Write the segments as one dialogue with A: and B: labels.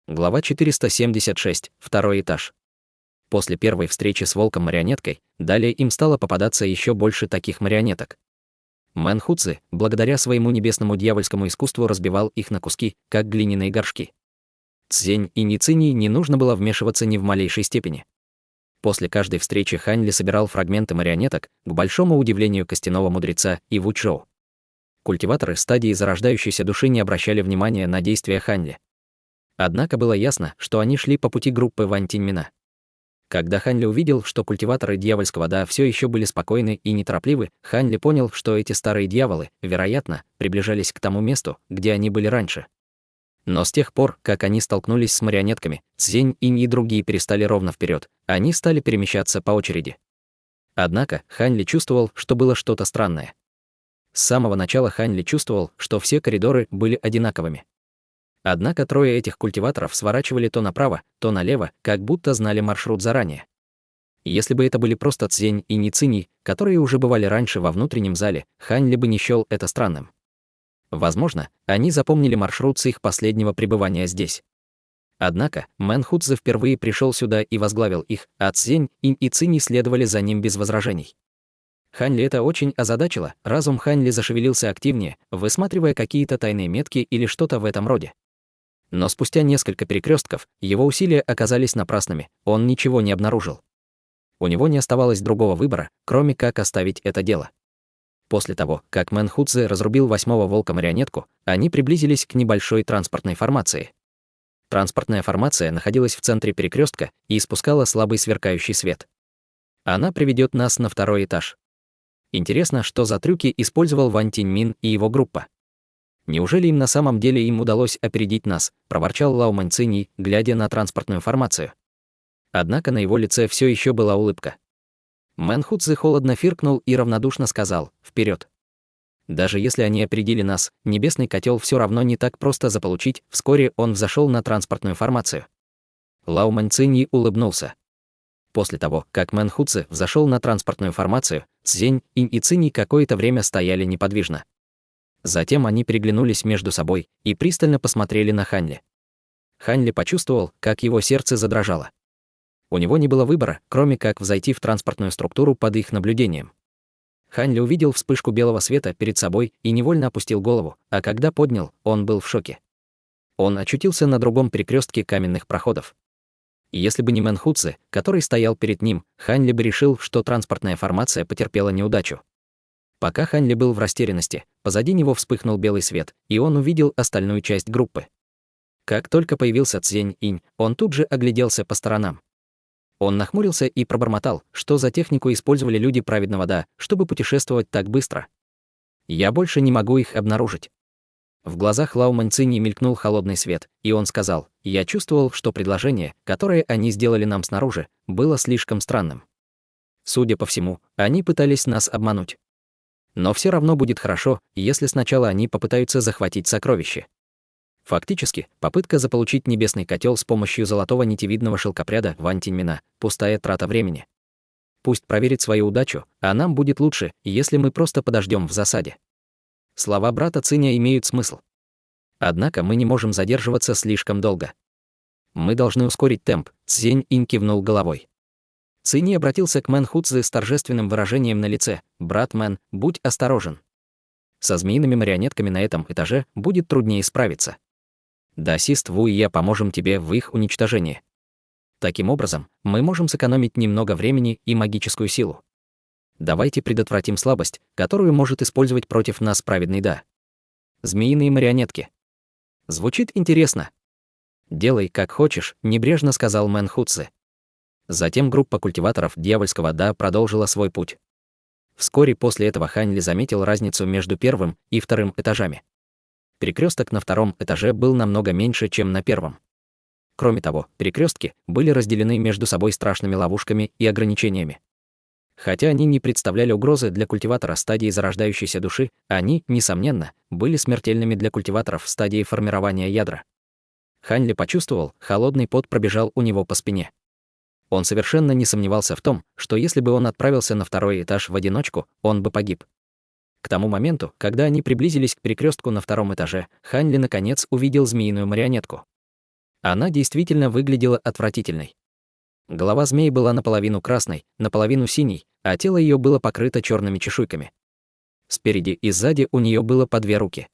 A: Глава 476. Второй этаж. После первой встречи с волком-марионеткой, далее им стало попадаться еще больше таких марионеток. Мэн Хуцзы, благодаря своему небесному дьявольскому искусству, разбивал их на куски, как глиняные горшки. Цзень и Ницинии не нужно было вмешиваться ни в малейшей степени. После каждой встречи Хань Ли собирал фрагменты марионеток, к большому удивлению костяного мудреца и Ву Чжоу. Культиваторы стадии зарождающейся души не обращали внимания на действия Хань Ли. Однако было ясно, что они шли по пути группы Вань Тиньмина. Когда Хань Ли увидел, что культиваторы дьявольского Да все еще были спокойны и неторопливы, Хань Ли понял, что эти старые дьяволы, вероятно, приближались к тому месту, где они были раньше. Но с тех пор, как они столкнулись с марионетками, Цзень, Инь и другие перестали ровно вперед, они стали перемещаться по очереди. Однако Хань Ли чувствовал, что было что-то странное. С самого начала Хань Ли чувствовал, что все коридоры были одинаковыми. Однако трое этих культиваторов сворачивали то направо, то налево, как будто знали маршрут заранее. Если бы это были просто Цзень и Ницинь, которые уже бывали раньше во внутреннем зале, Хань Ли бы не счёл это странным. Возможно, они запомнили маршрут с их последнего пребывания здесь. Однако Мэн Хуцзы впервые пришел сюда и возглавил их, а Цзень, Инь и Цинь следовали за ним без возражений. Хань Ли это очень озадачило, разум Хань Ли зашевелился активнее, высматривая какие-то тайные метки или что-то в этом роде. Но спустя несколько перекрестков его усилия оказались напрасными, он ничего не обнаружил. У него не оставалось другого выбора, кроме как оставить это дело. После того, как Мэн Хуцзы разрубил 8-го волка-марионетку, они приблизились к небольшой транспортной формации. Транспортная формация находилась в центре перекрестка и испускала слабый сверкающий свет. Она приведет нас на второй этаж. Интересно, что за трюки использовал Вань Тиньмин и его группа. «Неужели им на самом деле удалось опередить нас?» – проворчал Лао Маньцинь, глядя на транспортную формацию. Однако на его лице все еще была улыбка. Мэн Хуцзы холодно фыркнул и равнодушно сказал: «Вперед!» Даже если они опередили нас, небесный котел все равно не так просто заполучить. Вскоре он взошел на транспортную формацию. Лао Маньцинь улыбнулся. После того, как Мэн Хуцзы взошел на транспортную формацию, Цзень, Инь и Цинь какое-то время стояли неподвижно. Затем они переглянулись между собой и пристально посмотрели на Хань Ли. Хань Ли почувствовал, как его сердце задрожало. У него не было выбора, кроме как взойти в транспортную структуру под их наблюдением. Хань Ли увидел вспышку белого света перед собой и невольно опустил голову, а когда поднял, он был в шоке. Он очутился на другом перекрестке каменных проходов. И если бы не Мэн Хуцзы, который стоял перед ним, Хань Ли бы решил, что транспортная формация потерпела неудачу. Пока Хань Ли был в растерянности, позади него вспыхнул белый свет, и он увидел остальную часть группы. Как только появился Цзень Инь, он тут же огляделся по сторонам. Он нахмурился и пробормотал, что за технику использовали люди праведного Да, чтобы путешествовать так быстро. «Я больше не могу их обнаружить». В глазах Лао Маньцинь мелькнул холодный свет, и он сказал: «Я чувствовал, что предложение, которое они сделали нам снаружи, было слишком странным. Судя по всему, они пытались нас обмануть. Но все равно будет хорошо, если сначала они попытаются захватить сокровище». Фактически, попытка заполучить небесный котел с помощью золотого нитевидного шелкопряда Вань Тиньмина – пустая трата времени. Пусть проверит свою удачу, а нам будет лучше, если мы просто подождем в засаде. Слова брата Циня имеют смысл. Однако мы не можем задерживаться слишком долго. Мы должны ускорить темп, Цзень Инь кивнул головой. Цинь обратился к Мэн Хуцзы с торжественным выражением на лице: «Брат Мэн, будь осторожен. Со змеиными марионетками на этом этаже будет труднее справиться. Даосист Ву и я поможем тебе в их уничтожении. Таким образом, мы можем сэкономить немного времени и магическую силу. Давайте предотвратим слабость, которую может использовать против нас праведный Да. Змеиные марионетки. Звучит интересно. Делай, как хочешь», — небрежно сказал Мэн Хуцзы. Затем группа культиваторов дьявольского Да продолжила свой путь. Вскоре после этого Хань Ли заметил разницу между первым и вторым этажами. Перекресток на втором этаже был намного меньше, чем на первом. Кроме того, перекрестки были разделены между собой страшными ловушками и ограничениями. Хотя они не представляли угрозы для культиватора стадии зарождающейся души, они, несомненно, были смертельными для культиваторов в стадии формирования ядра. Хань Ли почувствовал, холодный пот пробежал у него по спине. Он совершенно не сомневался в том, что если бы он отправился на второй этаж в одиночку, он бы погиб. К тому моменту, когда они приблизились к перекрестку на втором этаже, Хань Ли наконец увидел змеиную марионетку. Она действительно выглядела отвратительной. Голова змеи была наполовину красной, наполовину синей, а тело ее было покрыто черными чешуйками. Спереди и сзади у нее было по 2 руки.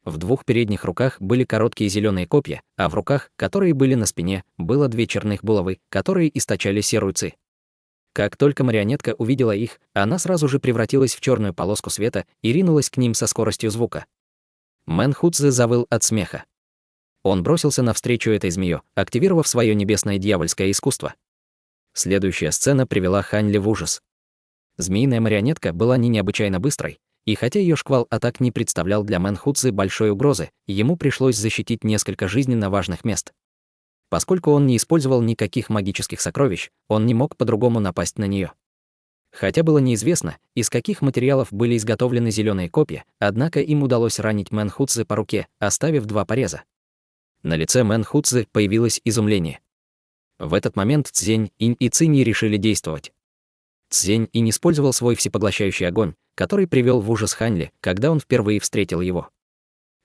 A: В 2 передних руках были короткие зеленые копья, а в руках, которые были на спине, было 2 черных булавы, которые источали серую ци. Как только марионетка увидела их, она сразу же превратилась в черную полоску света и ринулась к ним со скоростью звука. Мэн Хуцзы завыл от смеха. Он бросился навстречу этой змее, активировав свое небесное дьявольское искусство. Следующая сцена привела Хань Ли в ужас. Змеиная марионетка была не необычайно быстрой, и хотя ее шквал атак не представлял для Мэн Хуцзы большой угрозы, ему пришлось защитить несколько жизненно важных мест. Поскольку он не использовал никаких магических сокровищ, он не мог по-другому напасть на нее. Хотя было неизвестно, из каких материалов были изготовлены зеленые копья, однако им удалось ранить Мэн Хуцзы по руке, оставив 2 пореза. На лице Мэн Хуцзы появилось изумление. В этот момент Цзень Инь и Цинь решили действовать. Цзень Инь использовал свой всепоглощающий огонь, который привел в ужас Хань Ли, когда он впервые встретил его.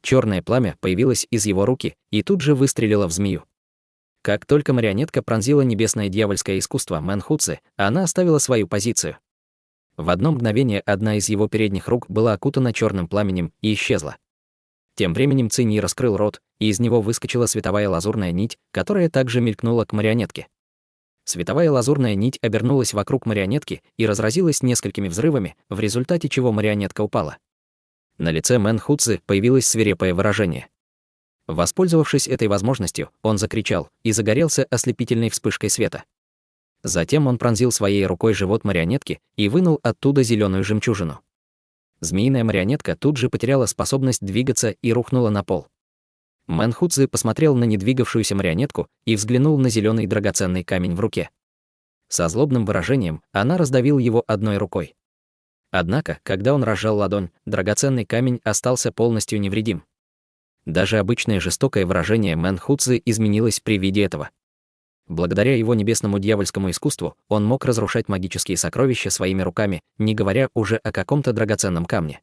A: Черное пламя появилось из его руки и тут же выстрелило в змею. Как только марионетка пронзила небесное дьявольское искусство Мэн Хуцзы, она оставила свою позицию. В одно мгновение одна из его передних рук была окутана черным пламенем и исчезла. Тем временем Цинь раскрыл рот, и из него выскочила световая лазурная нить, которая также мелькнула к марионетке. Световая лазурная нить обернулась вокруг марионетки и разразилась несколькими взрывами, в результате чего марионетка упала. На лице Мэн Хуцзы появилось свирепое выражение. Воспользовавшись этой возможностью, он закричал и загорелся ослепительной вспышкой света. Затем он пронзил своей рукой живот марионетки и вынул оттуда зеленую жемчужину. Змеиная марионетка тут же потеряла способность двигаться и рухнула на пол. Мэн Хуцзы посмотрел на недвигавшуюся марионетку и взглянул на зеленый драгоценный камень в руке. Со злобным выражением она раздавил его одной рукой. Однако, когда он разжал ладонь, драгоценный камень остался полностью невредим. Даже обычное жестокое выражение Мэн Хуцзы изменилось при виде этого. Благодаря его небесному дьявольскому искусству он мог разрушать магические сокровища своими руками, не говоря уже о каком-то драгоценном камне.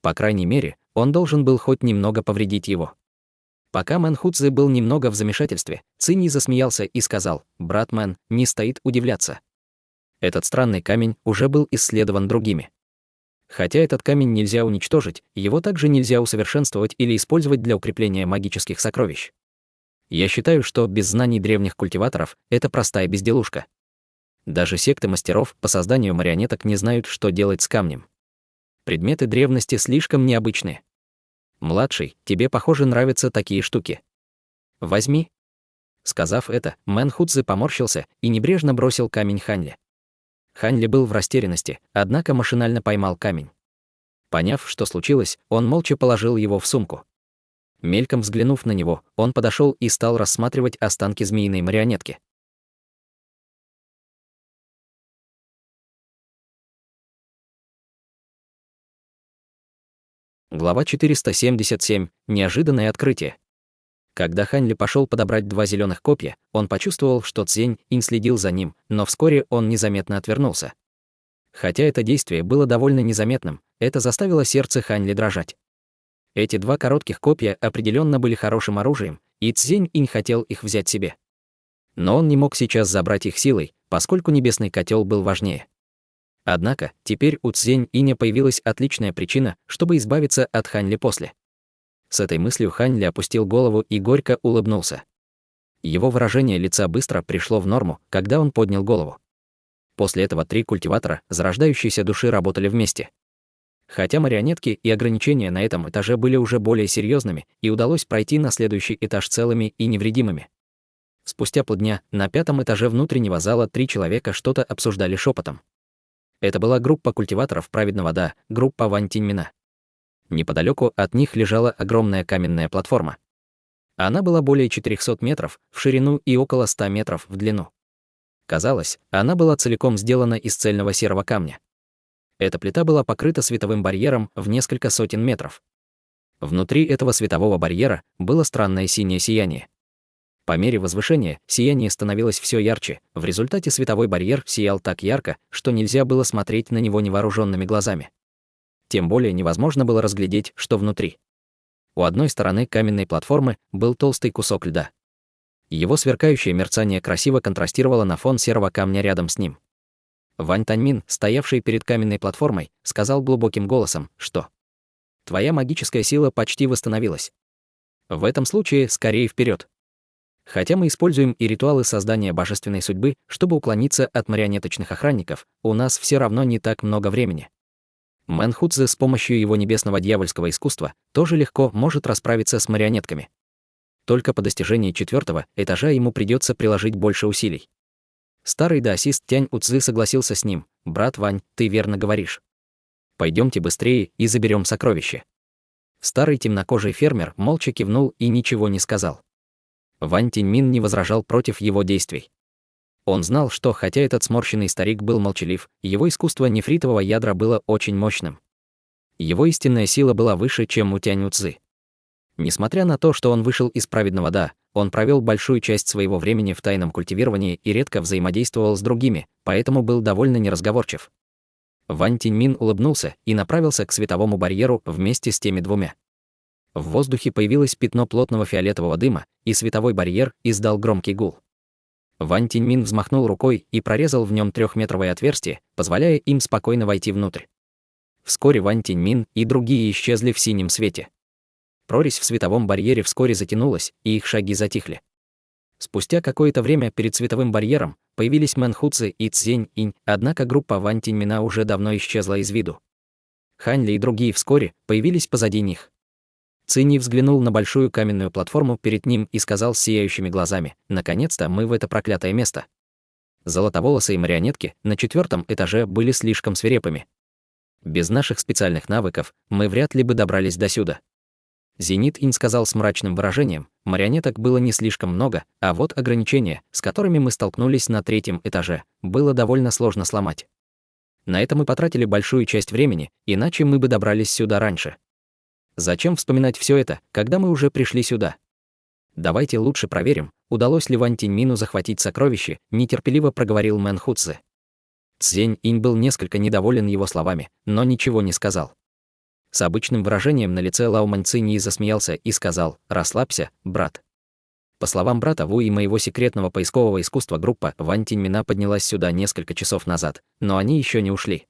A: По крайней мере, он должен был хоть немного повредить его. Пока Мэн Хуцзы был немного в замешательстве, Цинь засмеялся и сказал: «Брат Мэн, не стоит удивляться. Этот странный камень уже был исследован другими. Хотя этот камень нельзя уничтожить, его также нельзя усовершенствовать или использовать для укрепления магических сокровищ. Я считаю, что без знаний древних культиваторов это простая безделушка. Даже секты мастеров по созданию марионеток не знают, что делать с камнем. Предметы древности слишком необычные. Младший, тебе, похоже, нравятся такие штуки. Возьми». Сказав это, Мэн Хуцзы поморщился и небрежно бросил камень Хань Ли. Хань Ли был в растерянности, однако машинально поймал камень. Поняв, что случилось, он молча положил его в сумку. Мельком взглянув на него, он подошел и стал рассматривать останки змеиной марионетки. Глава 477. Неожиданное открытие. Когда Хань Ли пошел подобрать 2 зеленых копья, он почувствовал, что Цзень Инь следил за ним, но вскоре он незаметно отвернулся. Хотя это действие было довольно незаметным, это заставило сердце Хань Ли дрожать. Эти 2 коротких копья определенно были хорошим оружием, и Цзень Инь хотел их взять себе. Но он не мог сейчас забрать их силой, поскольку небесный котел был важнее. Однако, теперь у Цзень Иня появилась отличная причина, чтобы избавиться от Хань Ли после. С этой мыслью Хань Ли опустил голову и горько улыбнулся. Его выражение лица быстро пришло в норму, когда он поднял голову. После этого 3 культиватора зарождающейся души работали вместе. Хотя марионетки и ограничения на этом этаже были уже более серьезными, и удалось пройти на следующий этаж целыми и невредимыми. Спустя полдня на 5-м этаже внутреннего зала 3 человека что-то обсуждали шепотом. Это была группа культиваторов праведного Да, группа Вань Тиньмина. Неподалеку от них лежала огромная каменная платформа. Она была более 400 метров в ширину и около 100 метров в длину. Казалось, она была целиком сделана из цельного серого камня. Эта плита была покрыта световым барьером в несколько сотен метров. Внутри этого светового барьера было странное синее сияние. По мере возвышения сияние становилось все ярче, в результате световой барьер сиял так ярко, что нельзя было смотреть на него невооруженными глазами. Тем более невозможно было разглядеть, что внутри. У одной стороны каменной платформы был толстый кусок льда. Его сверкающее мерцание красиво контрастировало на фон серого камня рядом с ним. Вань Таньмин, стоявший перед каменной платформой, сказал глубоким голосом, что «Твоя магическая сила почти восстановилась. В этом случае скорее вперед. Хотя мы используем и ритуалы создания божественной судьбы, чтобы уклониться от марионеточных охранников, у нас все равно не так много времени. Мэн Хуцзы с помощью его небесного дьявольского искусства тоже легко может расправиться с марионетками. Только по достижении 4-го этажа ему придется приложить больше усилий. Старый даосист Тянь Уцзы согласился с ним. «Брат Вань, ты верно говоришь. Пойдемте быстрее и заберем сокровище». Старый темнокожий фермер молча кивнул и ничего не сказал. Вань Тиньмин не возражал против его действий. Он знал, что хотя этот сморщенный старик был молчалив, его искусство нефритового ядра было очень мощным. Его истинная сила была выше, чем у Тянь Уцзы. Несмотря на то, что он вышел из праведного Да, он провел большую часть своего времени в тайном культивировании и редко взаимодействовал с другими, поэтому был довольно неразговорчив. Вань Тиньмин улыбнулся и направился к световому барьеру вместе с теми двумя. В воздухе появилось пятно плотного фиолетового дыма, и световой барьер издал громкий гул. Вань Тиньмин взмахнул рукой и прорезал в нем 3-метровое отверстие, позволяя им спокойно войти внутрь. Вскоре Вань Тиньмин и другие исчезли в синем свете. Прорезь в световом барьере вскоре затянулась, и их шаги затихли. Спустя какое-то время перед световым барьером появились Мэн Хуцзы и Цзень Инь, однако группа Вань Тиньмина уже давно исчезла из виду. Хань Ли и другие вскоре появились позади них. Цинь взглянул на большую каменную платформу перед ним и сказал с сияющими глазами: «Наконец-то мы в это проклятое место». Золотоволосые марионетки на 4-м этаже были слишком свирепыми. Без наших специальных навыков мы вряд ли бы добрались до сюда. Зенит Инь сказал с мрачным выражением: марионеток было не слишком много, а вот ограничения, с которыми мы столкнулись на 3-м этаже, было довольно сложно сломать. На это мы потратили большую часть времени, иначе мы бы добрались сюда раньше. Зачем вспоминать все это, когда мы уже пришли сюда? Давайте лучше проверим, удалось ли Вань Тиньмину захватить сокровище, нетерпеливо проговорил Мэн Хуцзы. Цзень Инь был несколько недоволен его словами, но ничего не сказал. С обычным выражением на лице Лао Маньцинь засмеялся и сказал: «Расслабься, брат». По словам брата Ву и моего секретного поискового искусства, группа Вань Тиньмина поднялась сюда несколько часов назад, но они еще не ушли.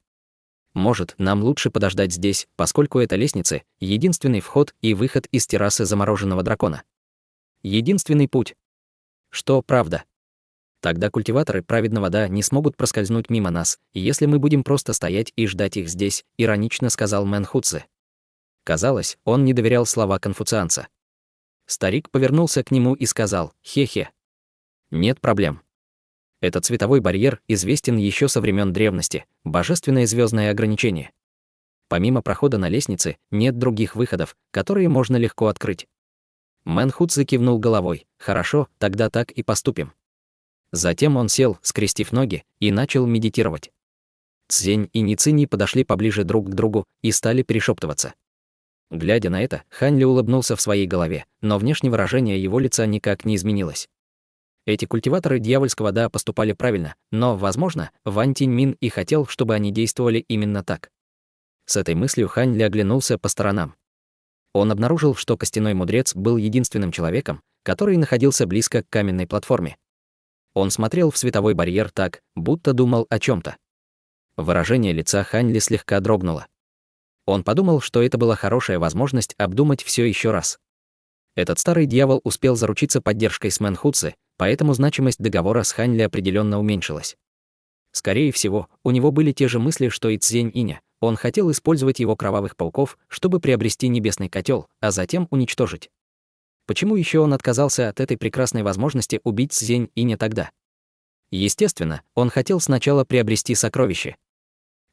A: Может, нам лучше подождать здесь, поскольку это лестницы — единственный вход и выход из террасы замороженного дракона. Единственный путь. Что правда? Тогда культиваторы праведного Да не смогут проскользнуть мимо нас, если мы будем просто стоять и ждать их здесь, иронично сказал Мэн Хуцзы. Казалось, он не доверял слова конфуцианца. Старик повернулся к нему и сказал: «Хе-хе. Нет проблем. Этот цветовой барьер известен еще со времен древности, божественное звездное ограничение. Помимо прохода на лестнице, нет других выходов, которые можно легко открыть». Мэн Хуцзы кивнул головой: «Хорошо, тогда так и поступим». Затем он сел, скрестив ноги, и начал медитировать. Цзень и Ницинь подошли поближе друг к другу и стали перешептываться. Глядя на это, Хань Ли улыбнулся в своей голове, но внешнее выражение его лица никак не изменилось. Эти культиваторы дьявольского Да поступали правильно, но, возможно, Вань Тиньмин и хотел, чтобы они действовали именно так. С этой мыслью Хань Ли оглянулся по сторонам. Он обнаружил, что костяной мудрец был единственным человеком, который находился близко к каменной платформе. Он смотрел в световой барьер так, будто думал о чем-то. Выражение лица Хань Ли слегка дрогнуло. Он подумал, что это была хорошая возможность обдумать все еще раз. Этот старый дьявол успел заручиться поддержкой с Мэн Хуцзы, поэтому значимость договора с Хань Ли определенно уменьшилась. Скорее всего, у него были те же мысли, что и Цзень Иня. Он хотел использовать его кровавых пауков, чтобы приобрести небесный котел, а затем уничтожить. Почему еще он отказался от этой прекрасной возможности убить Цзень Иня тогда? Естественно, он хотел сначала приобрести сокровище.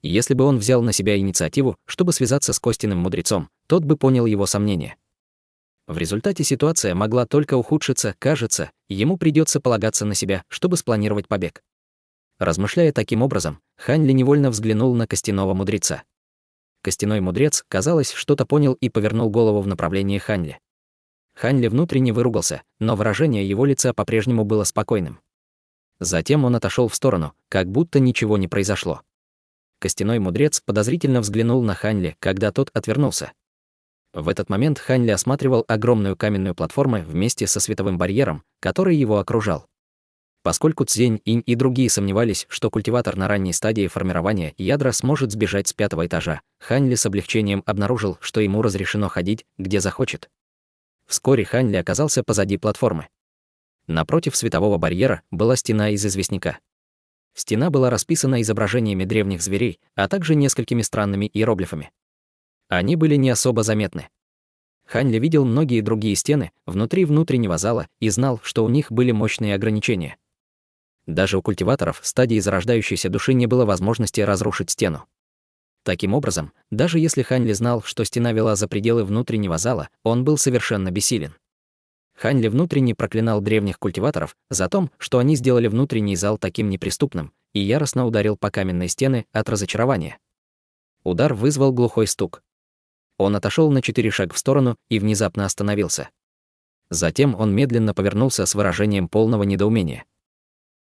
A: Если бы он взял на себя инициативу, чтобы связаться с костяным мудрецом, тот бы понял его сомнения. В результате ситуация могла только ухудшиться, кажется, ему придется полагаться на себя, чтобы спланировать побег. Размышляя таким образом, Хань Ли невольно взглянул на костяного мудреца. Костяной мудрец, казалось, что-то понял и повернул голову в направлении Хань Ли. Хань Ли внутренне выругался, но выражение его лица по-прежнему было спокойным. Затем он отошел в сторону, как будто ничего не произошло. Костяной мудрец подозрительно взглянул на Хань Ли, когда тот отвернулся. В этот момент Хань Ли осматривал огромную каменную платформу вместе со световым барьером, который его окружал. Поскольку Цзень Инь и другие сомневались, что культиватор на ранней стадии формирования ядра сможет сбежать с 5-го этажа, Хань Ли с облегчением обнаружил, что ему разрешено ходить, где захочет. Вскоре Хань Ли оказался позади платформы. Напротив светового барьера была стена из известняка. Стена была расписана изображениями древних зверей, а также несколькими странными иероглифами. Они были не особо заметны. Хань Ли видел многие другие стены внутри внутреннего зала и знал, что у них были мощные ограничения. Даже у культиваторов стадии зарождающейся души не было возможности разрушить стену. Таким образом, даже если Хань Ли знал, что стена вела за пределы внутреннего зала, он был совершенно бессилен. Хань Ли внутренне проклинал древних культиваторов за то, что они сделали внутренний зал таким неприступным, и яростно ударил по каменной стене от разочарования. Удар вызвал глухой стук. Он отошел на 4 шага в сторону и внезапно остановился. Затем он медленно повернулся с выражением полного недоумения.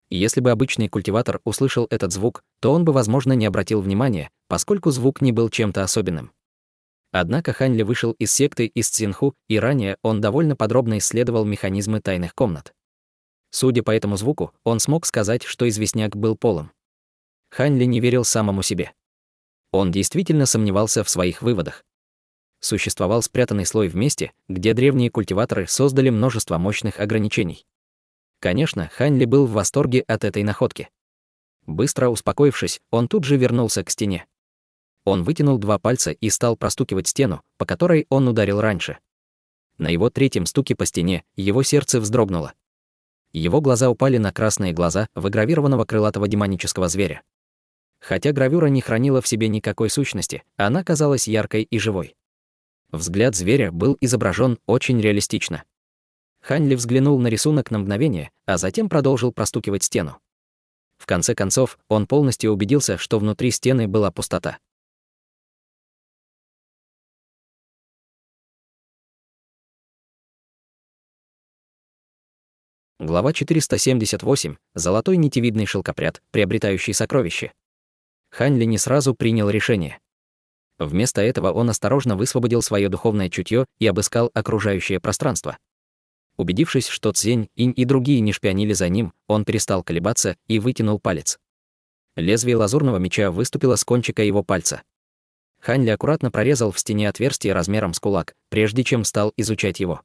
A: Если бы обычный культиватор услышал этот звук, то он бы, возможно, не обратил внимания, поскольку звук не был чем-то особенным. Однако Хань Ли вышел из секты из Цзинху, и ранее он довольно подробно исследовал механизмы тайных комнат. Судя по этому звуку, он смог сказать, что известняк был полым. Хань Ли не верил самому себе. Он действительно сомневался в своих выводах. Существовал спрятанный слой в месте, где древние культиваторы создали множество мощных ограничений. Конечно, Хань Ли был в восторге от этой находки. Быстро успокоившись, он тут же вернулся к стене. Он вытянул 2 пальца и стал простукивать стену, по которой он ударил раньше. На его 3-м стуке по стене его сердце вздрогнуло. Его глаза упали на красные глаза выгравированного крылатого демонического зверя. Хотя гравюра не хранила в себе никакой сущности, она казалась яркой и живой. Взгляд зверя был изображен очень реалистично. Хань Ли взглянул на рисунок на мгновение, а затем продолжил простукивать стену. В конце концов, он полностью убедился, что внутри стены была пустота. Глава 478. Золотой нитевидный шелкопряд, приобретающий сокровище. Хань Ли не сразу принял решение. Вместо этого он осторожно высвободил свое духовное чутье и обыскал окружающее пространство. Убедившись, что Цзень Инь и другие не шпионили за ним, он перестал колебаться и вытянул палец. Лезвие лазурного меча выступило с кончика его пальца. Хань Ли аккуратно прорезал в стене отверстие размером с кулак, прежде чем стал изучать его.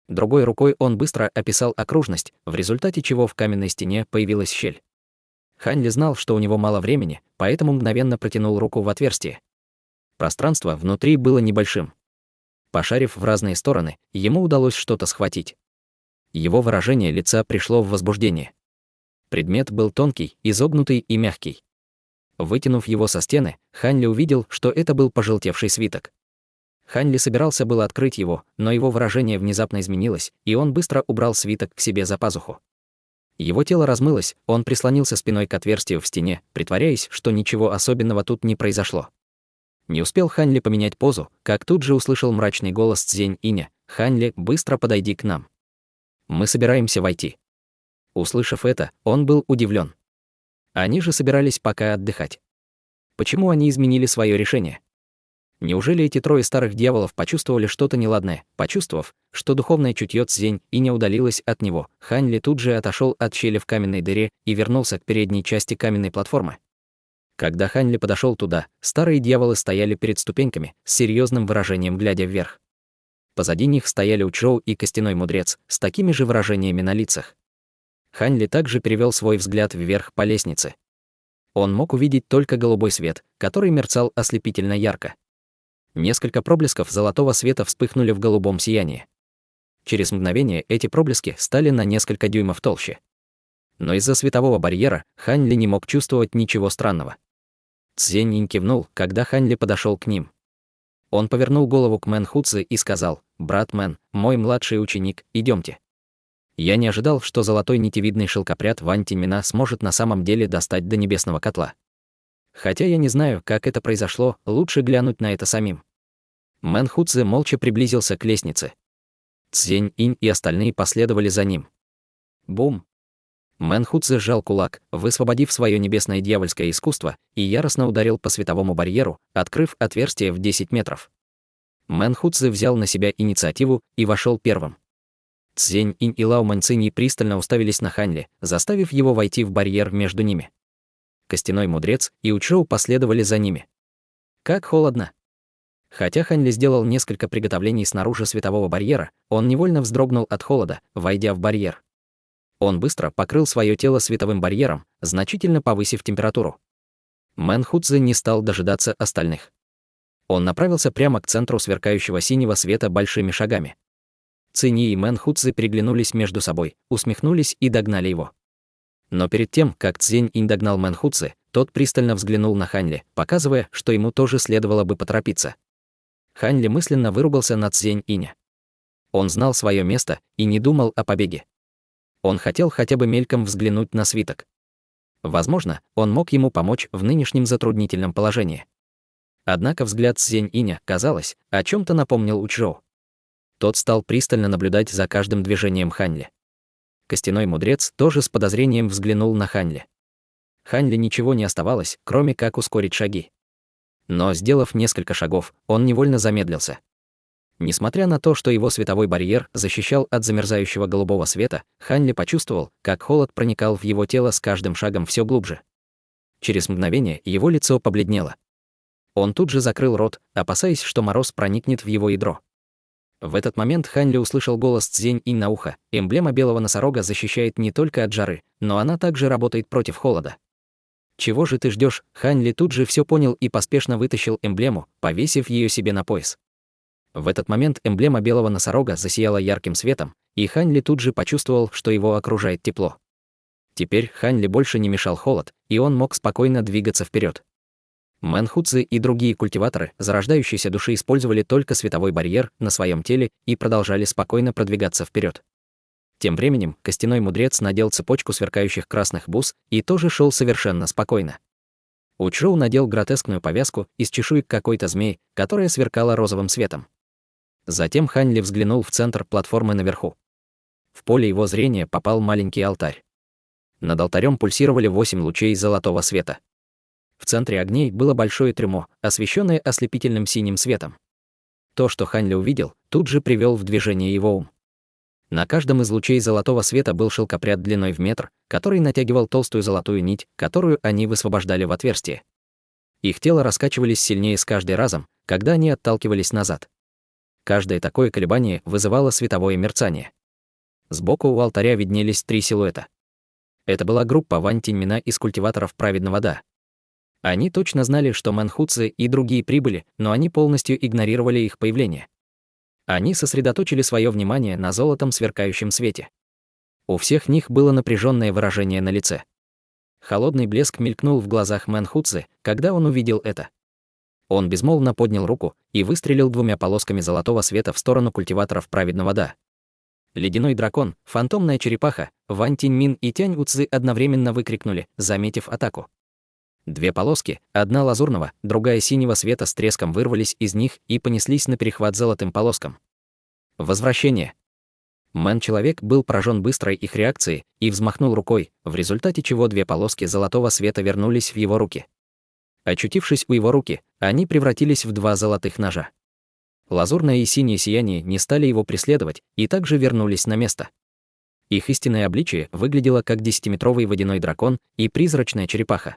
A: Другой рукой он быстро описал окружность, в результате чего в каменной стене появилась щель. Хань Ли знал, что у него мало времени, поэтому мгновенно протянул руку в отверстие. Пространство внутри было небольшим. Пошарив в разные стороны, ему удалось что-то схватить. Его выражение лица пришло в возбуждение. Предмет был тонкий, изогнутый и мягкий. Вытянув его со стены, Хань Ли увидел, что это был пожелтевший свиток. Хань Ли собирался было открыть его, но его выражение внезапно изменилось, и он быстро убрал свиток к себе за пазуху. Его тело размылось, он прислонился спиной к отверстию в стене, притворяясь, что ничего особенного тут не произошло. Не успел Хань Ли поменять позу, как тут же услышал мрачный голос Цзень Иня: «Хань Ли, быстро подойди к нам. Мы собираемся войти». Услышав это, он был удивлен. Они же собирались пока отдыхать. Почему они изменили свое решение? Неужели эти 3 старых дьяволов почувствовали что-то неладное? Почувствовав, что духовное чутье Цзень Иня удалилось от него, Хань Ли тут же отошел от щели в каменной дыре и вернулся к передней части каменной платформы. Когда Хань Ли подошел туда, старые дьяволы стояли перед ступеньками, с серьезным выражением глядя вверх. Позади них стояли Учжоу и Костяной Мудрец, с такими же выражениями на лицах. Хань Ли также перевел свой взгляд вверх по лестнице. Он мог увидеть только голубой свет, который мерцал ослепительно ярко. Несколько проблесков золотого света вспыхнули в голубом сиянии. Через мгновение эти проблески стали на несколько дюймов толще. Но из-за светового барьера Хань Ли не мог чувствовать ничего странного. Цзень Инь кивнул, когда Хань Ли подошел к ним. Он повернул голову к Мэн Хуцзи и сказал: «Брат Мэн, мой младший ученик, идемте. Я не ожидал, что золотой нитевидный шелкопряд Вань Тиньмина сможет на самом деле достать до небесного котла. Хотя я не знаю, как это произошло, лучше глянуть на это самим». Мэн Хуцзи молча приблизился к лестнице. Цзень Инь и остальные последовали за ним. Бум! Мэн Хуцзи сжал кулак, высвободив свое небесное дьявольское искусство, и яростно ударил по световому барьеру, открыв отверстие в 10 метров. Мэн Хуцзы взял на себя инициативу и вошел первым. Цзень Инь и Лао Маньцинь пристально уставились на Хань Ли, заставив его войти в барьер между ними. Костяной мудрец и Учжоу последовали за ними. Как холодно! Хотя Хань Ли сделал несколько приготовлений снаружи светового барьера, он невольно вздрогнул от холода, войдя в барьер. Он быстро покрыл свое тело световым барьером, значительно повысив температуру. Мэн Хуцзы не стал дожидаться остальных. Он направился прямо к центру сверкающего синего света большими шагами. Цинь и Мэн Хуцзы переглянулись между собой, усмехнулись и догнали его. Но перед тем, как Цзень Инь догнал Мэн Хуцзы, тот пристально взглянул на Хань Ли, показывая, что ему тоже следовало бы поторопиться. Хань Ли мысленно выругался на Цзень Иня. Он знал свое место и не думал о побеге. Он хотел хотя бы мельком взглянуть на свиток. Возможно, он мог ему помочь в нынешнем затруднительном положении. Однако взгляд Цзень Иня, казалось, о чем-то напомнил Учжоу. Тот стал пристально наблюдать за каждым движением Хань Ли. Костяной мудрец тоже с подозрением взглянул на Хань Ли. Хань Ли ничего не оставалось, кроме как ускорить шаги. Но, сделав несколько шагов, он невольно замедлился. Несмотря на то, что его световой барьер защищал от замерзающего голубого света, Хань Ли почувствовал, как холод проникал в его тело с каждым шагом все глубже. Через мгновение его лицо побледнело. Он тут же закрыл рот, опасаясь, что мороз проникнет в его ядро. В этот момент Хань Ли услышал голос Цзень Инь на ухо. Эмблема белого носорога защищает не только от жары, но она также работает против холода. «Чего же ты ждешь? Хань Ли тут же все понял и поспешно вытащил эмблему, повесив ее себе на пояс. В этот момент эмблема белого носорога засияла ярким светом, и Хань Ли тут же почувствовал, что его окружает тепло. Теперь Хань Ли больше не мешал холод, и он мог спокойно двигаться вперед. Мэн Хуцзы и другие культиваторы зарождающейся души использовали только световой барьер на своем теле и продолжали спокойно продвигаться вперед. Тем временем костяной мудрец надел цепочку сверкающих красных бус и тоже шел совершенно спокойно. Учжоу надел гротескную повязку из чешуек какой-то змеи, которая сверкала розовым светом. Затем Хань Ли взглянул в центр платформы наверху. В поле его зрения попал маленький алтарь. Над алтарем пульсировали 8 лучей золотого света. В центре огней было большое трюмо, освещенное ослепительным синим светом. То, что Хань Ли увидел, тут же привел в движение его ум. На каждом из лучей золотого света был шелкопряд длиной в метр, который натягивал толстую золотую нить, которую они высвобождали в отверстие. Их тела раскачивались сильнее с каждым разом, когда они отталкивались назад. Каждое такое колебание вызывало световое мерцание. Сбоку у алтаря виднелись 3 силуэта. Это была группа Вань Тиньмина из культиваторов праведного Да. Они точно знали, что Мэн Хуцзы и другие прибыли, но они полностью игнорировали их появление. Они сосредоточили свое внимание на золотом сверкающем свете. У всех них было напряженное выражение на лице. Холодный блеск мелькнул в глазах Мэн Хуцзы, когда он увидел это. Он безмолвно поднял руку и выстрелил 2 полосками золотого света в сторону культиваторов праведного Да. Ледяной дракон, фантомная черепаха, Вань Тиньмин и Тянь Уцзы одновременно выкрикнули, заметив атаку. 2 полоски, одна лазурного, другая синего света с треском вырвались из них и понеслись на перехват золотым полоскам. Возвращение. Мэн-человек был поражен быстрой их реакцией и взмахнул рукой, в результате чего 2 полоски золотого света вернулись в его руки. Очутившись у его руки, они превратились в 2 золотых ножа. Лазурное и синее сияние не стали его преследовать и также вернулись на место. Их истинное обличие выглядело как 10-метровый водяной дракон и призрачная черепаха.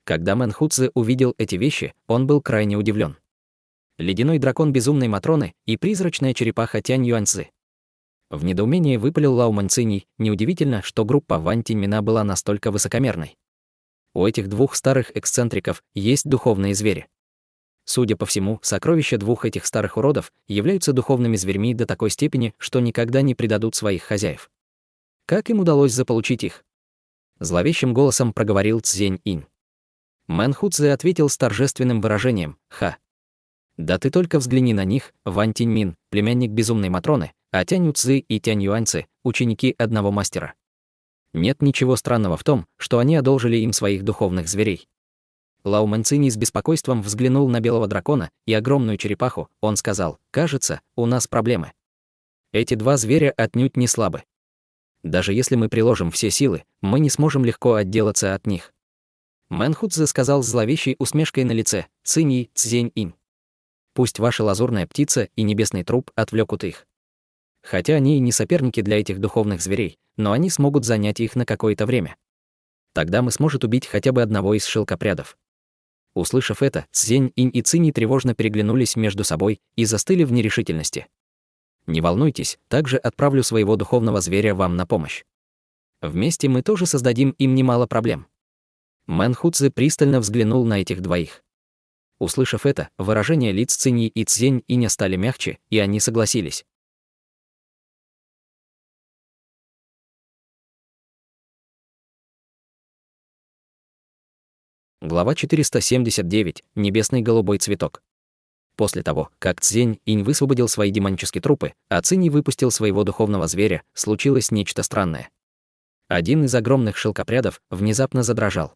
A: Когда Мэн Хуцзы увидел эти вещи, он был крайне удивлен. Ледяной дракон безумной Матроны и призрачная черепаха Тянь Юаньцзы. В недоумении выпалил Лао Маньцинь. Неудивительно, что группа Вань Тиньмина была настолько высокомерной. У этих 2 старых эксцентриков есть духовные звери. Судя по всему, сокровища 2 этих старых уродов являются духовными зверьми до такой степени, что никогда не предадут своих хозяев. Как им удалось заполучить их? Зловещим голосом проговорил Цзень Инь. Мэн Хуцзы ответил с торжественным выражением «Ха». «Да ты только взгляни на них, Вань Тиньмин, племянник безумной Матроны, а Тянь Уцзы и Тянь Юаньцзы – ученики одного мастера. Нет ничего странного в том, что они одолжили им своих духовных зверей». Лао Маньцинь с беспокойством взглянул на белого дракона и огромную черепаху. Он сказал: «Кажется, у нас проблемы. Эти 2 зверя отнюдь не слабы. Даже если мы приложим все силы, мы не сможем легко отделаться от них». Мэн Хуцзы сказал с зловещей усмешкой на лице: «Цинь Цзень Инь. пусть ваша лазурная птица и небесный труп отвлекут их. Хотя они и не соперники для этих духовных зверей, но они смогут занять их на какое-то время. Тогда мы сможем убить хотя бы одного из шелкопрядов». Услышав это, Цзень-инь и Цинь тревожно переглянулись между собой и застыли в нерешительности. «Не волнуйтесь, также отправлю своего духовного зверя вам на помощь. Вместе мы тоже создадим им немало проблем». Мэн Хуцзы пристально взглянул на этих двоих. Услышав это, выражения лиц Циньи и Цзень-иня стали мягче, и они согласились. Глава 479. Небесный голубой цветок. После того, как Цзень-инь высвободил свои демонические трупы, а Цинь выпустил своего духовного зверя, случилось нечто странное. Один из огромных шелкопрядов внезапно задрожал.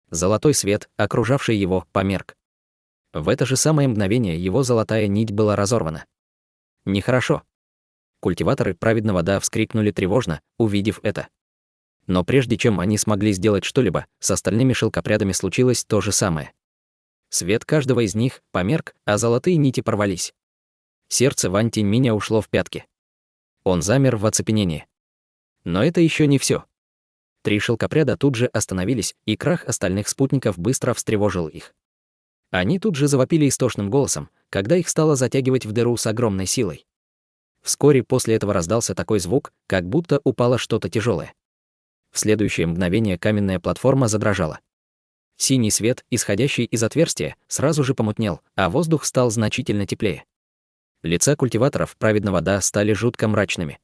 A: Золотой свет, окружавший его, померк. В это же самое мгновение его золотая нить была разорвана. Нехорошо. Культиваторы праведного Да вскрикнули тревожно, увидев это. Но прежде чем они смогли сделать что-либо, с остальными шелкопрядами случилось то же самое. Свет каждого из них померк, а золотые нити порвались. Сердце Вань Тиньминя ушло в пятки. Он замер в оцепенении. Но это еще не все. 3 шелкопряда тут же остановились, и крах остальных спутников быстро встревожил их. Они тут же завопили истошным голосом, когда их стало затягивать в дыру с огромной силой. Вскоре после этого раздался такой звук, как будто упало что-то тяжелое. В следующее мгновение каменная платформа задрожала. Синий свет, исходящий из отверстия, сразу же помутнел, а воздух стал значительно теплее. Лица культиваторов праведного Да стали жутко мрачными.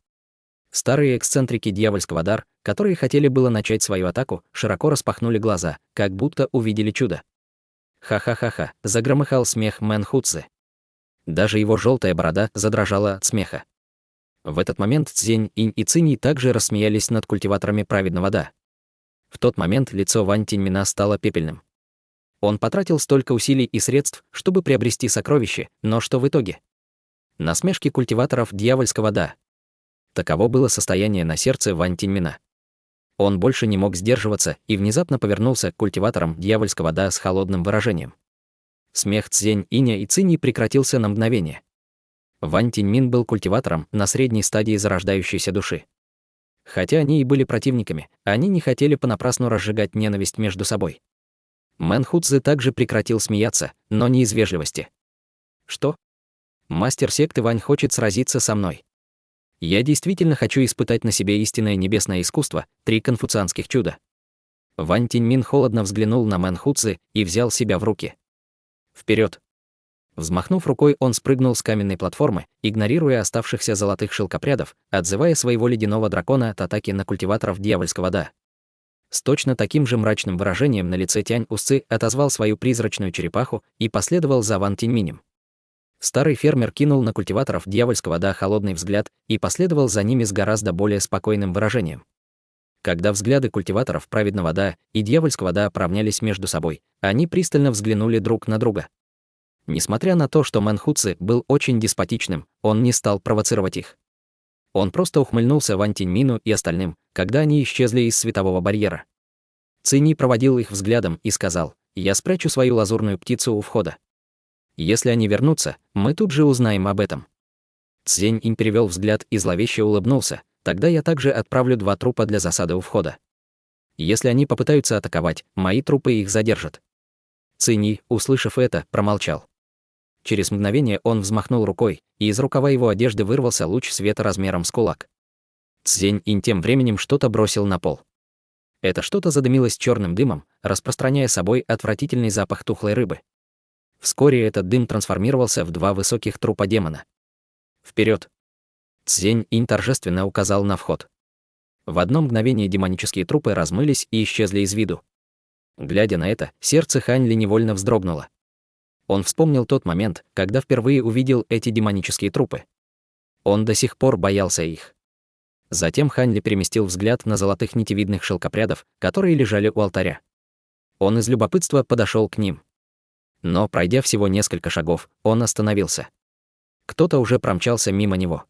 A: Старые эксцентрики дьявольского дар, которые хотели было начать свою атаку, широко распахнули глаза, как будто увидели чудо. «Ха-ха-ха-ха», — загромыхал смех Мэн Хуцзы. Даже его желтая борода задрожала от смеха. В этот момент Цзень-инь и Цинь также рассмеялись над культиваторами праведного Да. В тот момент лицо Вань Тиньмина стало пепельным. Он потратил столько усилий и средств, чтобы приобрести сокровище, но что в итоге? Насмешки культиваторов дьявольского Да. Таково было состояние на сердце Вань Тиньмина. Он больше не мог сдерживаться и внезапно повернулся к культиваторам дьявольского Да с холодным выражением. Смех Цзень-иня и Цинь прекратился на мгновение. Вань Тиньмин был культиватором на средней стадии зарождающейся души. Хотя они и были противниками, они не хотели понапрасну разжигать ненависть между собой. Мэн Хуцзы также прекратил смеяться, но не из вежливости. «Что? Мастер секты Вань хочет сразиться со мной. Я действительно хочу испытать на себе истинное небесное искусство, 3 конфуцианских чуда». Вань Тиньмин холодно взглянул на Мэн Хуцзы и взял себя в руки. «Вперед!» Взмахнув рукой, он спрыгнул с каменной платформы, игнорируя оставшихся золотых шелкопрядов, отзывая своего ледяного дракона от атаки на культиваторов дьявольского Да. С точно таким же мрачным выражением на лице Тянь Усцы отозвал свою призрачную черепаху и последовал за Ван Тиньминем. Старый фермер кинул на культиваторов дьявольского Да холодный взгляд и последовал за ними с гораздо более спокойным выражением. Когда взгляды культиваторов праведного Да и дьявольского Да поравнялись между собой, они пристально взглянули друг на друга. Несмотря на то, что Мэн Хуцзы был очень деспотичным, он не стал провоцировать их. Он просто ухмыльнулся Вань Тиньмину и остальным, когда они исчезли из светового барьера. Цинь проводил их взглядом и сказал: «Я спрячу свою лазурную птицу у входа. Если они вернутся, мы тут же узнаем об этом». Цзень-инь перевел взгляд и зловеще улыбнулся: «Тогда я также отправлю 2 трупа для засады у входа. Если они попытаются атаковать, мои трупы их задержат». Цинь, услышав это, промолчал. Через мгновение он взмахнул рукой, и из рукава его одежды вырвался луч света размером с кулак. Цзень-инь тем временем что-то бросил на пол. Это что-то задымилось черным дымом, распространяя собой отвратительный запах тухлой рыбы. Вскоре этот дым трансформировался в 2 высоких трупа демона. «Вперед!» Цзень-инь торжественно указал на вход. В одно мгновение демонические трупы размылись и исчезли из виду. Глядя на это, сердце Хань Ли невольно вздрогнуло. Он вспомнил тот момент, когда впервые увидел эти демонические трупы. Он до сих пор боялся их. Затем Хань Ли переместил взгляд на золотых нитевидных шелкопрядов, которые лежали у алтаря. Он из любопытства подошел к ним. Но, пройдя всего несколько шагов, он остановился. Кто-то уже промчался мимо него.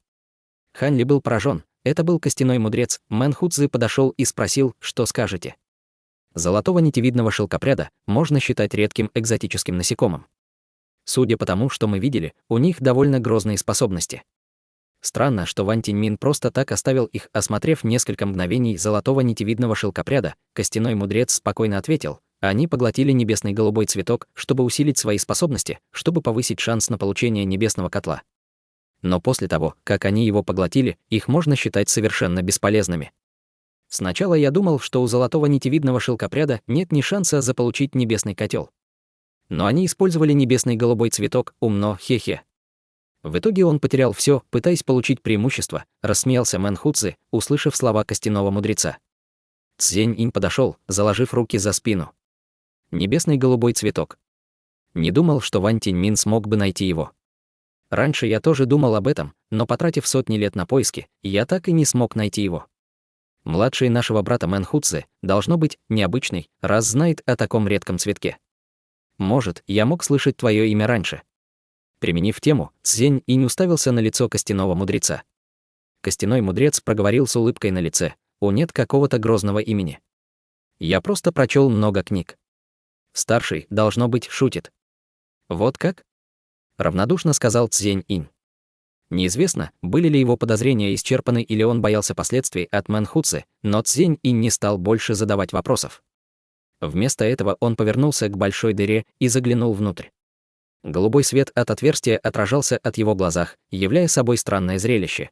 A: Хань Ли был поражен. Это был костяной мудрец. Мэн Хуцзы подошел и спросил: «Что скажете?» Золотого нитевидного шелкопряда можно считать редким экзотическим насекомым. судя по тому, что мы видели, у них довольно грозные способности. Странно, что Ван Тиньмин просто так оставил их, осмотрев несколько мгновений золотого нитевидного шелкопряда. Костяной мудрец спокойно ответил: они поглотили небесный голубой цветок, чтобы усилить свои способности, чтобы повысить шанс на получение небесного котла. Но после того, как они его поглотили, их можно считать совершенно бесполезными. Сначала я думал, что у золотого нитевидного шелкопряда нет ни шанса заполучить небесный котел. Но они использовали небесный голубой цветок, умно, хе-хе. В итоге он потерял все, пытаясь получить преимущество, рассмеялся Мэн Хуцзи, услышав слова костяного мудреца. Цзень-инь подошел, заложив руки за спину. Небесный голубой цветок. Не думал, что Ван Тиньмин смог бы найти его. Раньше я тоже думал об этом, но потратив сотни лет на поиски, я так и не смог найти его. Младший нашего брата Мэн Хуцзи, должно быть, необычный, раз знает о таком редком цветке. Может, я мог слышать твое имя раньше. Применив тему, Цзень-инь уставился на лицо костяного мудреца. Костяной мудрец проговорил с улыбкой на лице: «О, нет какого-то грозного имени. Я просто прочел много книг. Старший, должно быть, шутит». «Вот как?» — равнодушно сказал Цзень-инь. Неизвестно, были ли его подозрения исчерпаны или он боялся последствий от Мэн Хуцзи, но Цзень-инь не стал больше задавать вопросов. Вместо этого он повернулся к большой дыре и заглянул внутрь. Голубой свет от отверстия отражался от его глазах, являя собой странное зрелище.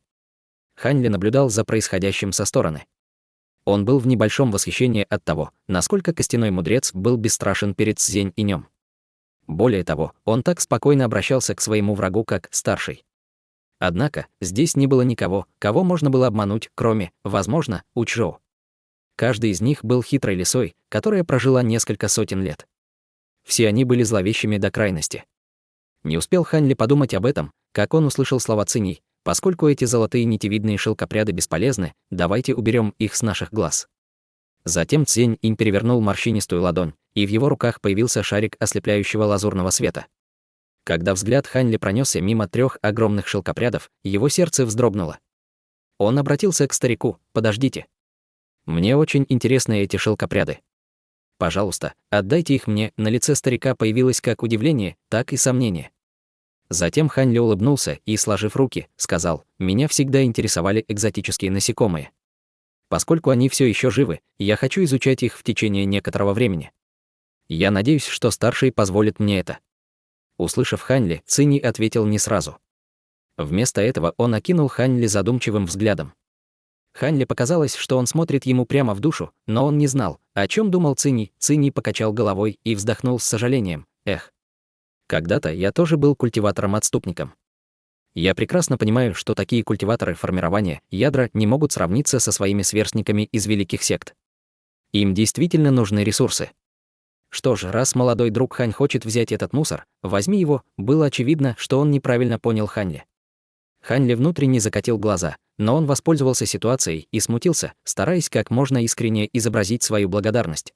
A: Хань Ли наблюдал за происходящим со стороны. Он был в небольшом восхищении от того, насколько костяной мудрец был бесстрашен перед Цзень-инем. Более того, он так спокойно обращался к своему врагу, как старший. Однако, здесь не было никого, кого можно было обмануть, кроме, возможно, Учжоу. Каждый из них был хитрой лисой, которая прожила несколько сотен лет. Все они были зловещими до крайности. Не успел Хань Ли подумать об этом, как он услышал слова Цинь: «Поскольку эти золотые нитевидные шелкопряды бесполезны, давайте уберем их с наших глаз». Затем Цзень-инь перевернул морщинистую ладонь, и в его руках появился шарик ослепляющего лазурного света. Когда взгляд Хань Ли пронесся мимо 3 огромных шелкопрядов, его сердце вздрогнуло. Он обратился к старику: «Подождите. Мне очень интересны эти шелкопряды. Пожалуйста, отдайте их мне». На лице старика появилось как удивление, так и сомнение. Затем Хань Ли улыбнулся и, сложив руки, сказал: «Меня всегда интересовали экзотические насекомые. Поскольку они все еще живы, я хочу изучать их в течение некоторого времени. Я надеюсь, что старший позволит мне это». Услышав Хань Ли, Цинь ответил не сразу. Вместо этого он окинул Хань Ли задумчивым взглядом. Хань Ли показалось, что он смотрит ему прямо в душу, но он не знал, о чем думал Цинь. Цинь покачал головой и вздохнул с сожалением: «Эх, когда-то я тоже был культиватором-отступником. Я прекрасно понимаю, что такие культиваторы формирования ядра не могут сравниться со своими сверстниками из великих сект. Им действительно нужны ресурсы. Что ж, раз молодой друг Хань хочет взять этот мусор, возьми его». Было очевидно, что он неправильно понял Хань Ли. Хань Ли внутренне закатил глаза, но он воспользовался ситуацией и смутился, стараясь как можно искренне изобразить свою благодарность.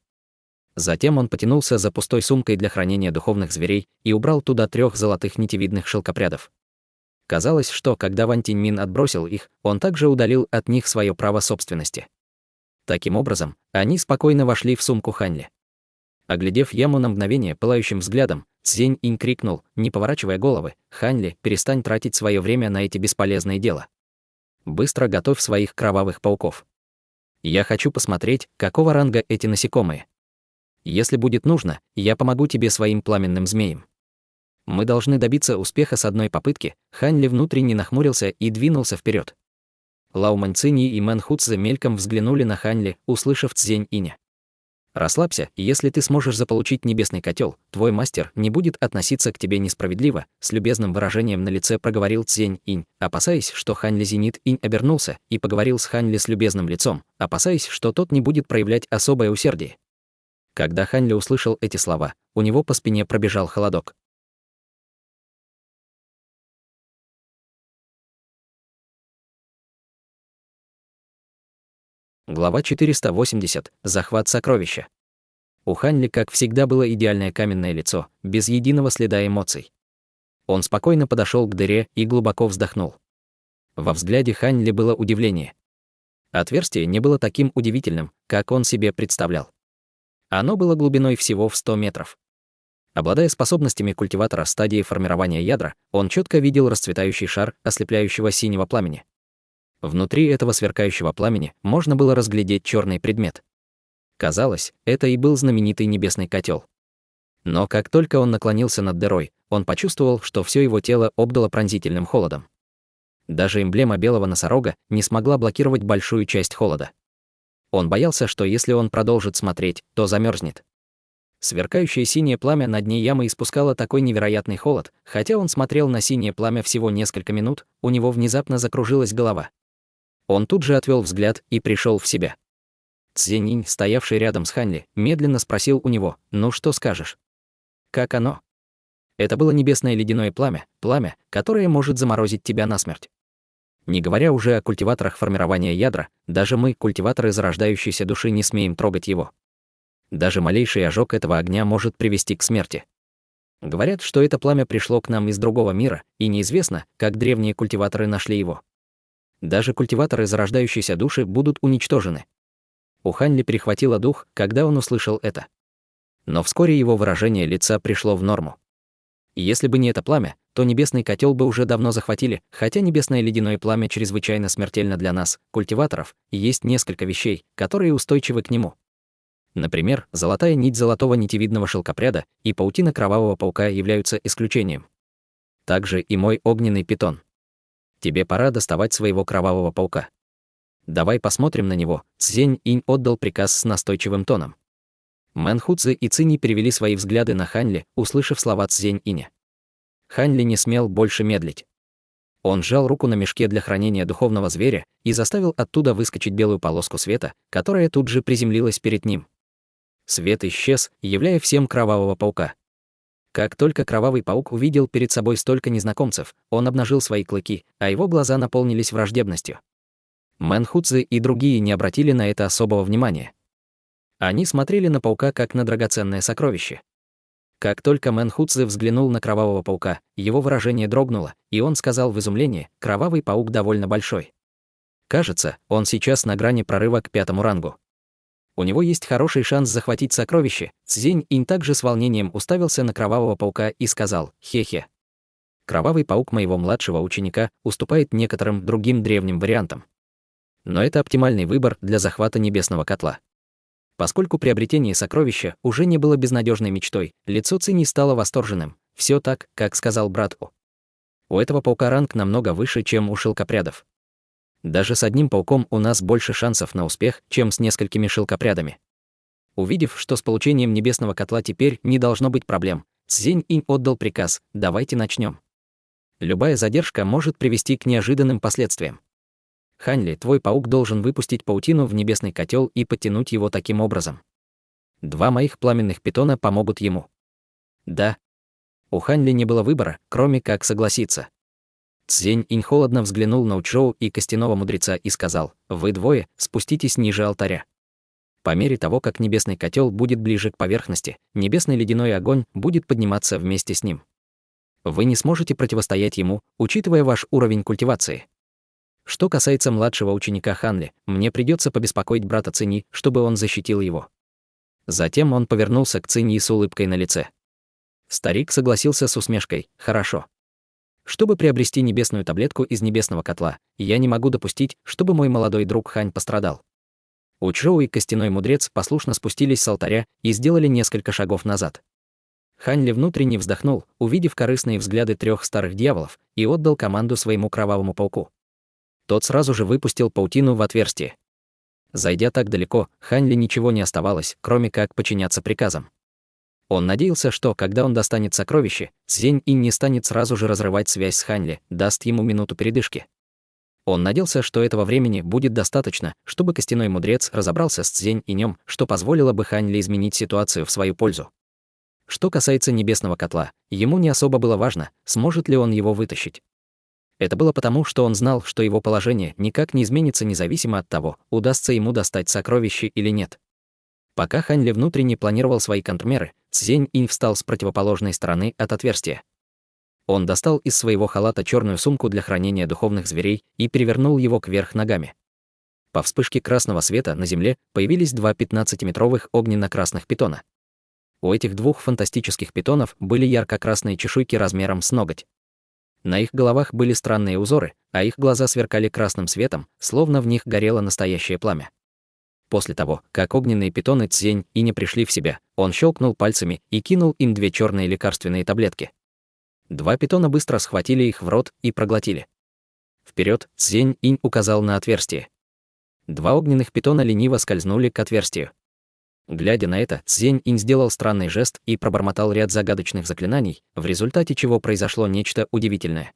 A: Затем он потянулся за пустой сумкой для хранения духовных зверей и убрал туда 3 золотых нитевидных шелкопрядов. Казалось, что когда Ван Тиньмин отбросил их, он также удалил от них свое право собственности. Таким образом, они спокойно вошли в сумку Хань Ли. Оглядев яму на мгновение пылающим взглядом, Цзень-инь крикнул, не поворачивая головы: «Хань Ли, перестань тратить свое время на эти бесполезные дела. Быстро готовь своих кровавых пауков. Я хочу посмотреть, какого ранга эти насекомые. Если будет нужно, я помогу тебе своим пламенным змеем. Мы должны добиться успеха с одной попытки». Хань Ли внутренне нахмурился и двинулся вперед. Лао Маньцинь и Мэн Хуцзи мельком взглянули на Хань Ли, услышав Цзень-иня. «Расслабься, если ты сможешь заполучить небесный котел, твой мастер не будет относиться к тебе несправедливо», с любезным выражением на лице проговорил Цзень-инь, опасаясь, что Хань Ли Зенит-инь обернулся и поговорил с Хань Ли с любезным лицом, опасаясь, что тот не будет проявлять особое усердие. Когда Хань Ли услышал эти слова, у него по спине пробежал холодок. Глава 480. Захват сокровища. У Хань Ли, как всегда, было идеальное каменное лицо, без единого следа эмоций. Он спокойно подошел к дыре и глубоко вздохнул. Во взгляде Хань Ли было удивление. Отверстие не было таким удивительным, как он себе представлял. Оно было глубиной всего в 100 метров. Обладая способностями культиватора стадии формирования ядра, он четко видел расцветающий шар ослепляющего синего пламени. Внутри этого сверкающего пламени можно было разглядеть черный предмет. Казалось, это и был знаменитый небесный котел. Но как только он наклонился над дырой, он почувствовал, что все его тело обдало пронзительным холодом. Даже эмблема белого носорога не смогла блокировать большую часть холода. Он боялся, что если он продолжит смотреть, то замерзнет. Сверкающее синее пламя на дне ямы испускало такой невероятный холод, хотя он смотрел на синее пламя всего несколько минут, у него внезапно закружилась голова. Он тут же отвел взгляд и пришел в себя. Цзянь, стоявший рядом с Ханли, медленно спросил у него: «Ну что скажешь? Как оно?» Это было небесное ледяное пламя, которое может заморозить тебя насмерть. Не говоря уже о культиваторах формирования ядра, даже мы, культиваторы зарождающейся души, не смеем трогать его. Даже малейший ожог этого огня может привести к смерти. Говорят, что это пламя пришло к нам из другого мира, и неизвестно, как древние культиваторы нашли его. Даже культиваторы зарождающейся души будут уничтожены. У Ханли перехватило дух, когда он услышал это. Но вскоре его выражение лица пришло в норму. Если бы не это пламя, то небесный котел бы уже давно захватили, хотя небесное ледяное пламя чрезвычайно смертельно для нас, культиваторов, и есть несколько вещей, которые устойчивы к нему. Например, золотая нить золотого нитевидного шелкопряда и паутина кровавого паука являются исключением. Также и мой огненный питон. Тебе пора доставать своего кровавого паука. Давай посмотрим на него. Цзянь-инь отдал приказ с настойчивым тоном. Мэнхуцзы и Цинь перевели свои взгляды на Ханли, услышав слова Цзянь-иня. Ханли не смел больше медлить. Он сжал руку на мешке для хранения духовного зверя и заставил оттуда выскочить белую полоску света, которая тут же приземлилась перед ним. Свет исчез, являя всем кровавого паука. Как только кровавый паук увидел перед собой столько незнакомцев, он обнажил свои клыки, а его глаза наполнились враждебностью. Мэнхуцзы и другие не обратили на это особого внимания. Они смотрели на паука как на драгоценное сокровище. Как только Мэнхуцзы взглянул на кровавого паука, его выражение дрогнуло, и он сказал в изумлении: «Кровавый паук довольно большой. Кажется, он сейчас на грани прорыва к 5-му рангу. У него есть хороший шанс захватить сокровище». Цзянь-инь также с волнением уставился на кровавого паука и сказал: «Хе-хе. Кровавый паук моего младшего ученика уступает некоторым другим древним вариантам. Но это оптимальный выбор для захвата небесного котла». Поскольку приобретение сокровища уже не было безнадежной мечтой, лицо Цини стало восторженным. Все так, как сказал брат У. У этого паука ранг намного выше, чем у шелкопрядов. Даже с одним пауком у нас больше шансов на успех, чем с несколькими шелкопрядами. Увидев, что с получением небесного котла теперь не должно быть проблем, Цзянь-инь отдал приказ: «Давайте начнем. Любая задержка может привести к неожиданным последствиям. Ханли, твой паук должен выпустить паутину в небесный котел и подтянуть его таким образом. 2 моих пламенных питона помогут ему». «Да». У Ханли не было выбора, кроме как согласиться. Цзянь-инь холодно взглянул на Учжоу и костяного мудреца и сказал: «Вы двое спуститесь ниже алтаря. По мере того, как небесный котел будет ближе к поверхности, небесный ледяной огонь будет подниматься вместе с ним. Вы не сможете противостоять ему, учитывая ваш уровень культивации. Что касается младшего ученика Ханли, мне придется побеспокоить брата Циньи, чтобы он защитил его». Затем он повернулся к Циньи с улыбкой на лице. Старик согласился с усмешкой: «Хорошо. Чтобы приобрести небесную таблетку из небесного котла, я не могу допустить, чтобы мой молодой друг Хань пострадал». Учжоу и костяной мудрец послушно спустились с алтаря и сделали несколько шагов назад. Ханли внутренне вздохнул, увидев корыстные взгляды 3 старых дьяволов, и отдал команду своему кровавому пауку. Тот сразу же выпустил паутину в отверстие. Зайдя так далеко, Ханли ничего не оставалось, кроме как подчиняться приказам. Он надеялся, что, когда он достанет сокровище, Цзянь-инь не станет сразу же разрывать связь с Ханли, даст ему минуту передышки. Он надеялся, что этого времени будет достаточно, чтобы костяной мудрец разобрался с Цзянь-инем, что позволило бы Ханли изменить ситуацию в свою пользу. Что касается небесного котла, ему не особо было важно, сможет ли он его вытащить. Это было потому, что он знал, что его положение никак не изменится независимо от того, удастся ему достать сокровище или нет. Пока Ханли внутренне планировал свои контрмеры, Цзянь-инь встал с противоположной стороны от отверстия. Он достал из своего халата черную сумку для хранения духовных зверей и перевернул его кверх ногами. По вспышке красного света на земле появились 2 15-метровых огненно-красных питона. У этих двух фантастических питонов были ярко-красные чешуйки размером с ноготь. На их головах были странные узоры, а их глаза сверкали красным светом, словно в них горело настоящее пламя. После того, как огненные питоны Цзень и не пришли в себя, он щелкнул пальцами и кинул им 2 черные лекарственные таблетки. 2 питона быстро схватили их в рот и проглотили. Вперед Цзень Инь указал на отверстие. 2 огненных питона лениво скользнули к отверстию. Глядя на это, Цзень Инь сделал странный жест и пробормотал ряд загадочных заклинаний, в результате чего произошло нечто удивительное.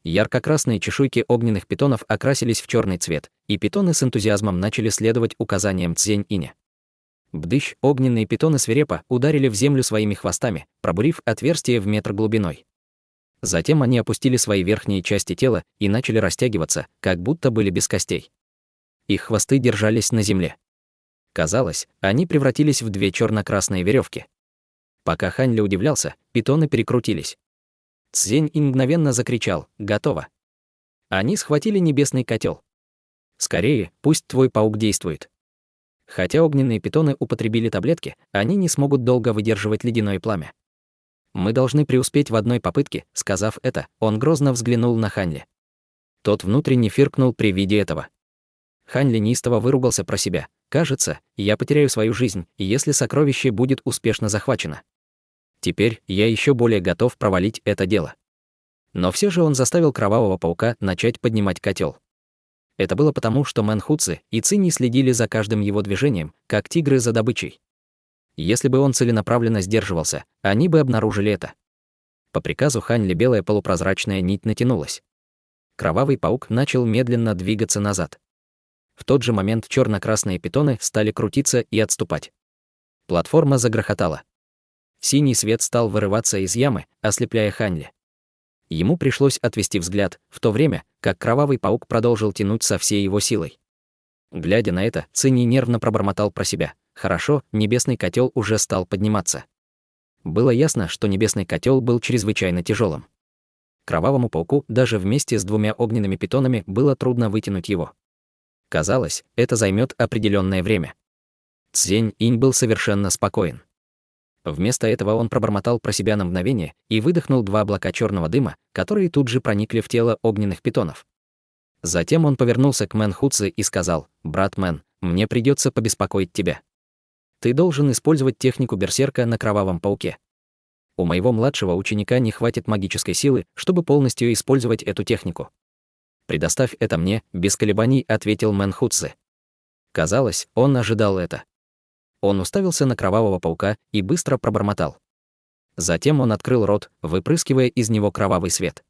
A: Ярко-красные чешуйки огненных питонов окрасились в черный цвет, и питоны с энтузиазмом начали следовать указаниям Цзень Иня. Бдыщ, огненные питоны свирепо ударили в землю своими хвостами, пробурив отверстие в метр глубиной. Затем они опустили свои верхние части тела и начали растягиваться, как будто были без костей. Их хвосты держались на земле. Казалось, они превратились в 2 черно-красные веревки. Пока Хань Ли удивлялся, питоны перекрутились. Цзень Инь мгновенно закричал: «Готово!» Они схватили небесный котел. «Скорее, пусть твой паук действует». Хотя огненные питоны употребили таблетки, они не смогут долго выдерживать ледяное пламя. «Мы должны преуспеть в одной попытке», — сказав это, он грозно взглянул на Хань Ли. Тот внутренне фыркнул при виде этого. Хань Ли неистово выругался про себя. «Кажется, я потеряю свою жизнь, если сокровище будет успешно захвачено. Теперь я еще более готов провалить это дело». Но все же он заставил кровавого паука начать поднимать котел. Это было потому, что Мэн Хуци и Цинь следили за каждым его движением, как тигры за добычей. Если бы он целенаправленно сдерживался, они бы обнаружили это. По приказу Хань Ли белая полупрозрачная нить натянулась. Кровавый паук начал медленно двигаться назад. В тот же момент черно-красные питоны стали крутиться и отступать. Платформа загрохотала. Синий свет стал вырываться из ямы, ослепляя Хань Ли. Ему пришлось отвести взгляд, в то время, как кровавый паук продолжил тянуть со всей его силой. Глядя на это, Цинь нервно пробормотал про себя. Хорошо, небесный котел уже стал подниматься. Было ясно, что небесный котел был чрезвычайно тяжелым. Кровавому пауку даже вместе с 2 огненными питонами было трудно вытянуть его. Казалось, это займет определенное время. Цзень Инь был совершенно спокоен. Вместо этого он пробормотал про себя на мгновение и выдохнул 2 облака черного дыма, которые тут же проникли в тело огненных питонов. Затем он повернулся к Мэн Хуци и сказал: «Брат Мэн, мне придется побеспокоить тебя. Ты должен использовать технику берсерка на кровавом пауке. У моего младшего ученика не хватит магической силы, чтобы полностью использовать эту технику. Предоставь это мне», — без колебаний ответил Мэн Хуци. Казалось, он ожидал это. Он уставился на кровавого паука и быстро пробормотал. Затем он открыл рот, выпрыскивая из него кровавый свет.